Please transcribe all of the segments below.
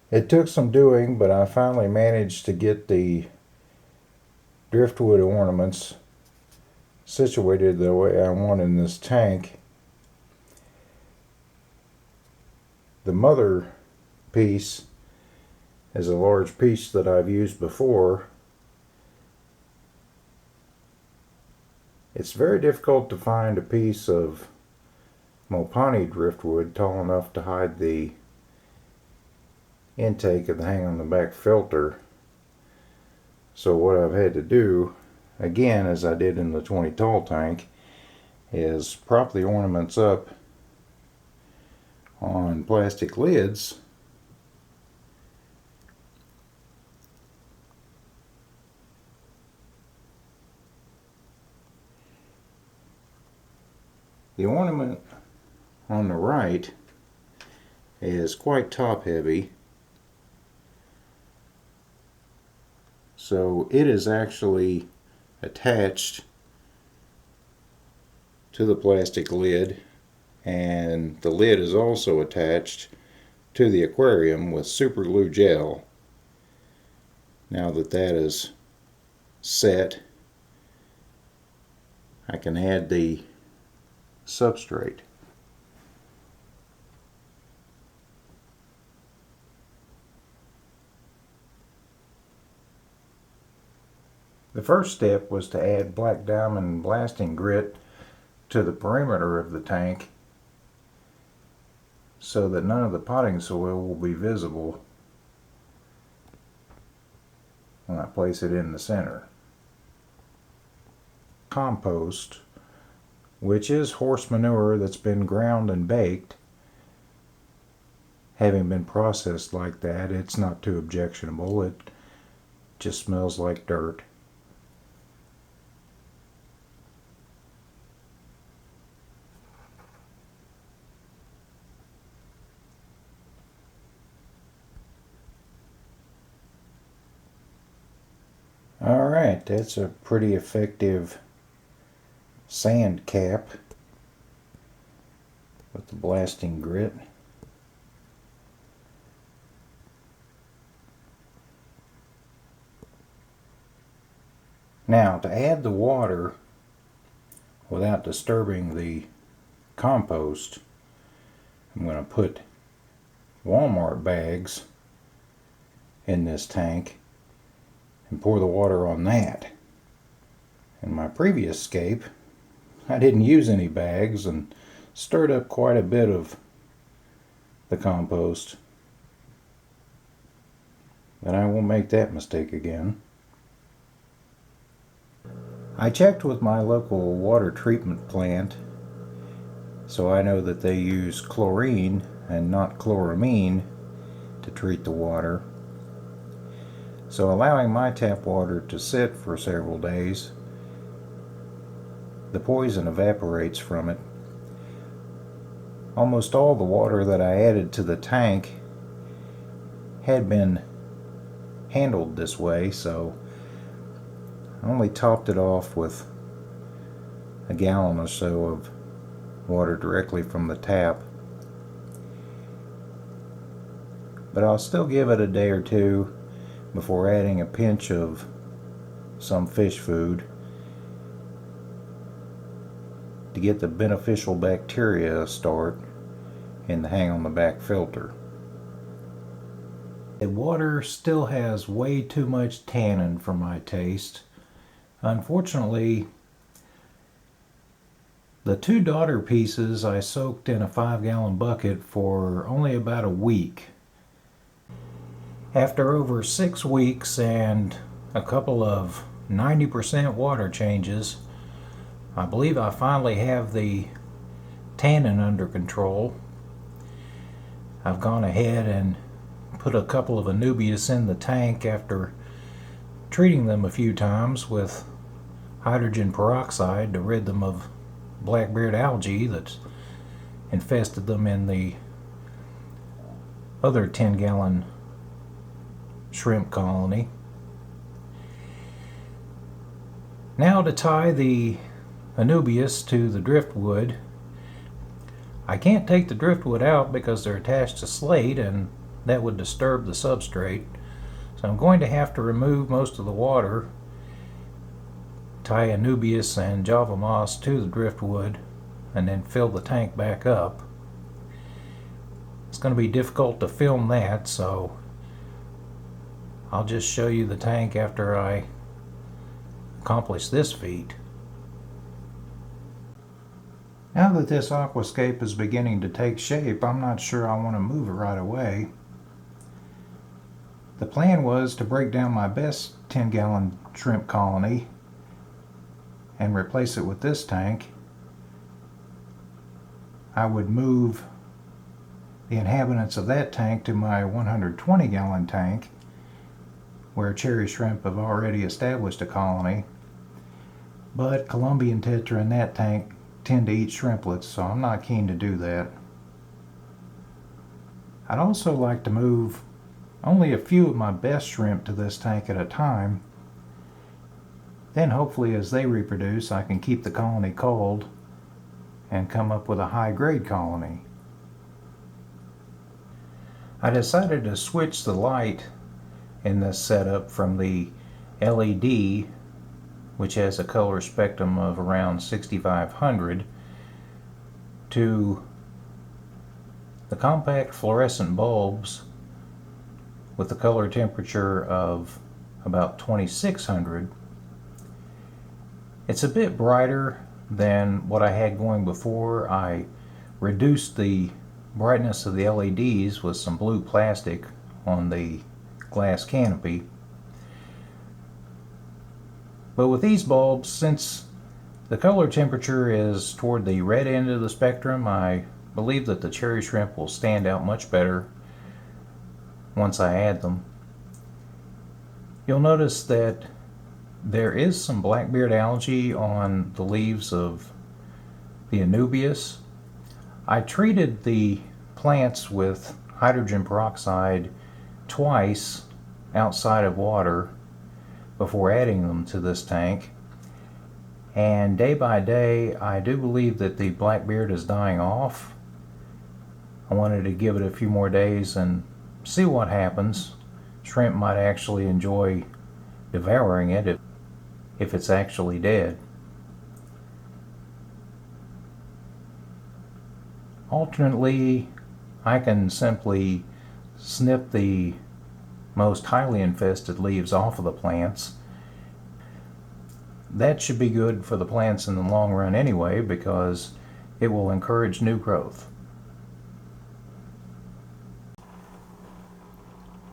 It took some doing, but I finally managed to get the driftwood ornaments situated the way I want in this tank. The mother piece is a large piece that I've used before. It's very difficult to find a piece of Mopani driftwood tall enough to hide the intake of the hang on the back filter. So what I've had to do, again as I did in the 20 tall tank, is prop the ornaments up on plastic lids The ornament on the right is quite top heavy, so it is actually attached to the plastic lid, and the lid is also attached to the aquarium with super glue gel. Now that that is set, I can add the substrate. The first step was to add black diamond blasting grit to the perimeter of the tank so that none of the potting soil will be visible when I place it in the center. Compost, which is horse manure that's been ground and baked. Having been processed like that, it's not too objectionable. It just smells like dirt. Alright, that's a pretty effective sand cap with the blasting grit. Now, to add the water without disturbing the compost, I'm going to put Walmart bags in this tank and pour the water on that. In my previous scape, I didn't use any bags and stirred up quite a bit of the compost. But I won't make that mistake again. I checked with my local water treatment plant, so I know that they use chlorine and not chloramine to treat the water. So allowing my tap water to sit for several days, the poison evaporates from it. Almost all the water that I added to the tank had been handled this way, so I only topped it off with a gallon or so of water directly from the tap. But I'll still give it a day or two before adding a pinch of some fish food to get the beneficial bacteria a start in the hang on the back filter. The water still has way too much tannin for my taste. Unfortunately, the 2 daughter pieces I soaked in a 5-gallon bucket for only about a week. After over 6 weeks and a couple of 90% water changes, I believe I finally have the tannin under control. I've gone ahead and put a couple of Anubias in the tank after treating them a few times with hydrogen peroxide to rid them of blackbeard algae that's infested them in the other 10-gallon shrimp colony. Now to tie the Anubias to the driftwood. I can't take the driftwood out because they're attached to slate, and that would disturb the substrate. So I'm going to have to remove most of the water, tie Anubias and Java moss to the driftwood, and then fill the tank back up. It's going to be difficult to film that, so I'll just show you the tank after I accomplish this feat. Now that this aquascape is beginning to take shape, I'm not sure I want to move it right away. The plan was to break down my best 10-gallon shrimp colony and replace it with this tank. I would move the inhabitants of that tank to my 120-gallon tank, where cherry shrimp have already established a colony. But Colombian tetra in that tank tend to eat shrimplets, so I'm not keen to do that. I'd also like to move only a few of my best shrimp to this tank at a time. Then hopefully as they reproduce, I can keep the colony cold and come up with a high-grade colony. I decided to switch the light in this setup from the LED, which has a color spectrum of around 6500, to the compact fluorescent bulbs with a color temperature of about 2600. It's a bit brighter than what I had going before. I reduced the brightness of the LEDs with some blue plastic on the glass canopy. But with these bulbs, since the color temperature is toward the red end of the spectrum, I believe that the cherry shrimp will stand out much better once I add them. You'll notice that there is some blackbeard algae on the leaves of the Anubias. I treated the plants with hydrogen peroxide twice outside of water before adding them to this tank, and day by day I do believe that the blackbeard is dying off. I wanted to give it a few more days and see what happens. Shrimp might actually enjoy devouring it if it's actually dead. Alternately, I can simply snip the most highly infested leaves off of the plants. That should be good for the plants in the long run anyway, because it will encourage new growth.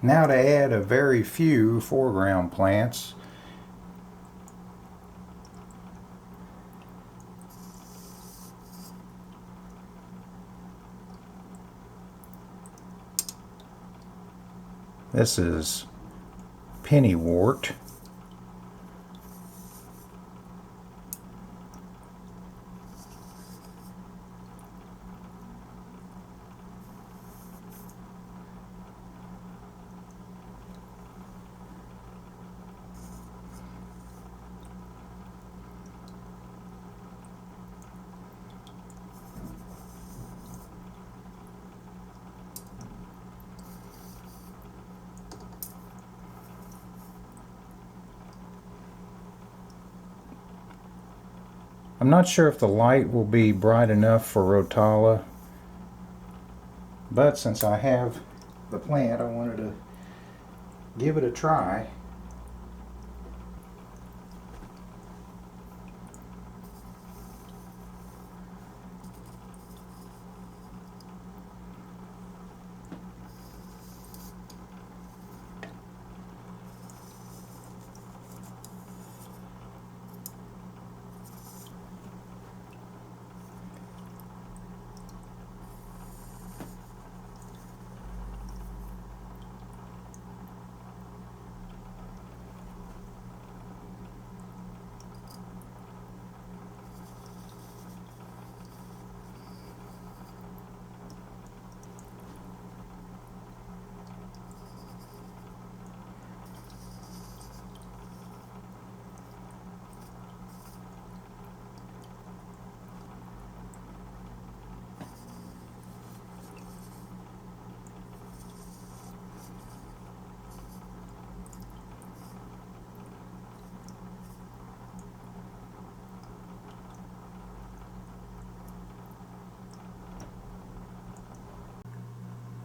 Now to add a very few foreground plants. This is pennywort. I'm not sure if the light will be bright enough for Rotala, but since I have the plant, I wanted to give it a try.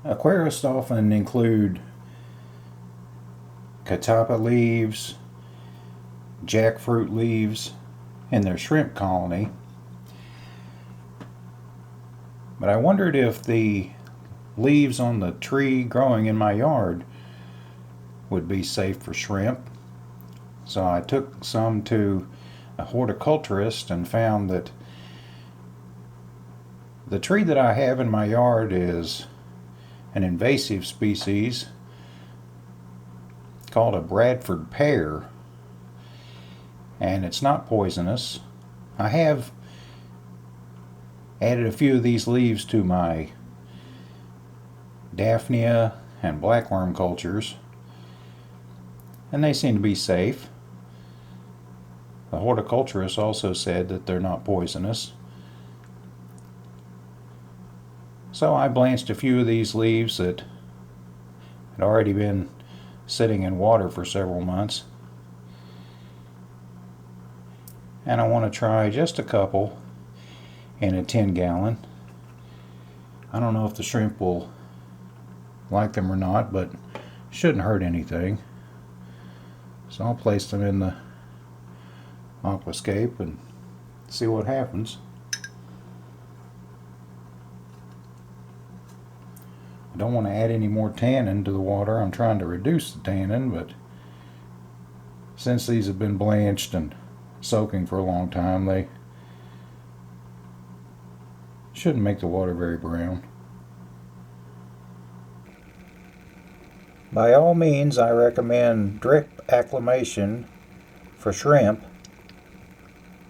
Aquarists often include catappa leaves, jackfruit leaves in their shrimp colony. But I wondered if the leaves on the tree growing in my yard would be safe for shrimp. So I took some to a horticulturist and found that the tree that I have in my yard is an invasive species called a Bradford pear, and it's not poisonous. I have added a few of these leaves to my Daphnia and blackworm cultures, and they seem to be safe. The horticulturist also said that they're not poisonous. So I blanched a few of these leaves that had already been sitting in water for several months, and I want to try just a couple in a 10-gallon. I don't know if the shrimp will like them or not, but shouldn't hurt anything. So I'll place them in the Aquascape and see what happens. I don't want to add any more tannin to the water. I'm trying to reduce the tannin, but since these have been blanched and soaking for a long time, they shouldn't make the water very brown. By all means, I recommend drip acclimation for shrimp.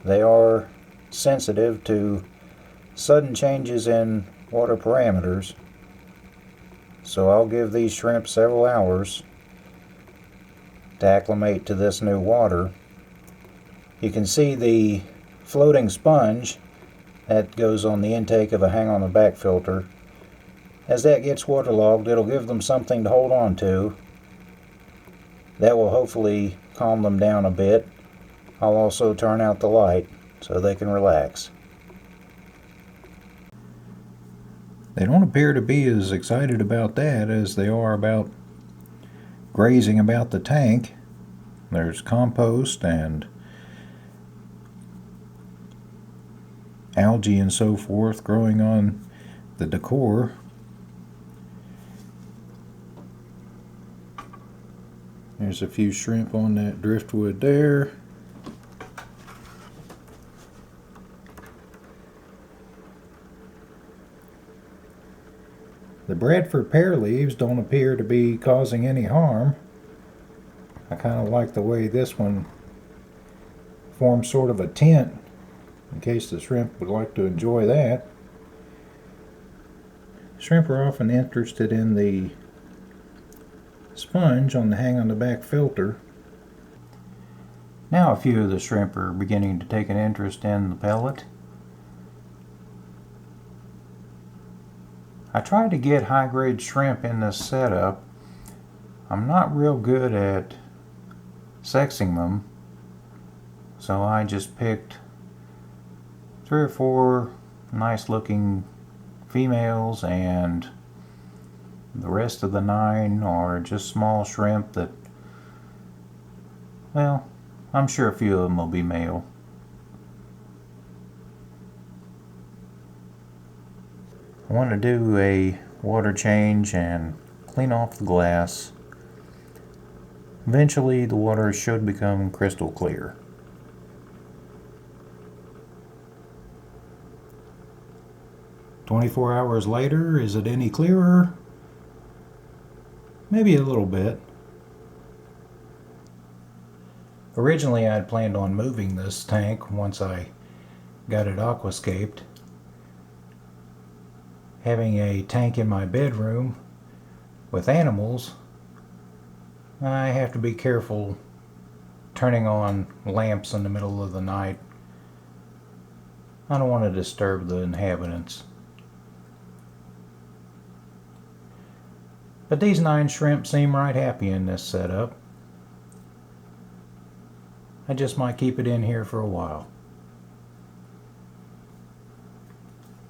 They are sensitive to sudden changes in water parameters, so I'll give these shrimp several hours to acclimate to this new water. You can see the floating sponge that goes on the intake of a hang on the back filter. As that gets waterlogged, it'll give them something to hold on to. That will hopefully calm them down a bit. I'll also turn out the light so they can relax. They don't appear to be as excited about that as they are about grazing about the tank. There's compost and algae and so forth growing on the decor. There's a few shrimp on that driftwood there. The Bradford pear leaves don't appear to be causing any harm. I kind of like the way this one forms sort of a tent in case the shrimp would like to enjoy that. Shrimp are often interested in the sponge on the hang on the back filter. Now a few of the shrimp are beginning to take an interest in the pellet. I tried to get high-grade shrimp in this setup. I'm not real good at sexing them, so I just picked 3 or 4 nice looking females, and the rest of the 9 are just small shrimp that, well, I'm sure a few of them will be male. I want to do a water change and clean off the glass. Eventually the water should become crystal clear. "24 hours later, is it any clearer?" Maybe a little bit. Originally I had planned on moving this tank once I got it aquascaped. Having a tank in my bedroom with animals, I have to be careful turning on lamps in the middle of the night. I don't want to disturb the inhabitants. But these 9 shrimp seem right happy in this setup. I just might keep it in here for a while.